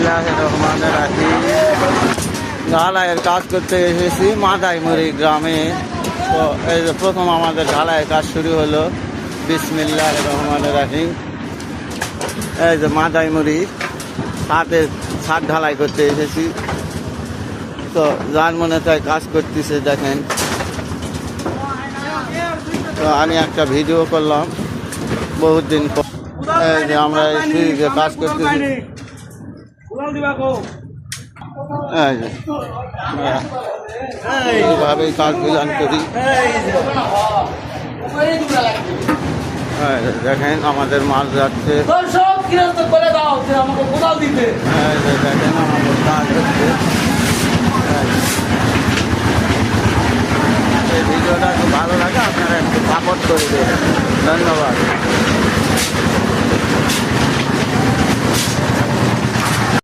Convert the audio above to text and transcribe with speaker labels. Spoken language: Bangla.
Speaker 1: বিসমিল্লাহির রহমানির রহিম। ঢালাইয়ের কাজ করতে এসেছি মাদাইমুড়ি গ্রামে। তো এই যে প্রথম আমাদের ঢালাইয়ের কাজ শুরু হলো। বিসমিল্লাহির রহমানির রহিম। এই যে মাদাইমুড়ি ছাদ ঢালাই করতে এসেছি। তো যার মনে তাই কাজ করতেছে দেখেন। তো আমি একটা ভিডিও করলাম বহুত দিন পর। এই যে আমরা এসে যে কাজ করতেছি, এইভাবেই কাজ গুলান করি। দেখেন আমাদের মাছ যাচ্ছে, দেখেন আমাদের কাজ হচ্ছে। এই ভিডিওটা খুব ভালো লাগে, আপনারা একটু সাপোর্ট করে দেবেন। ধন্যবাদ।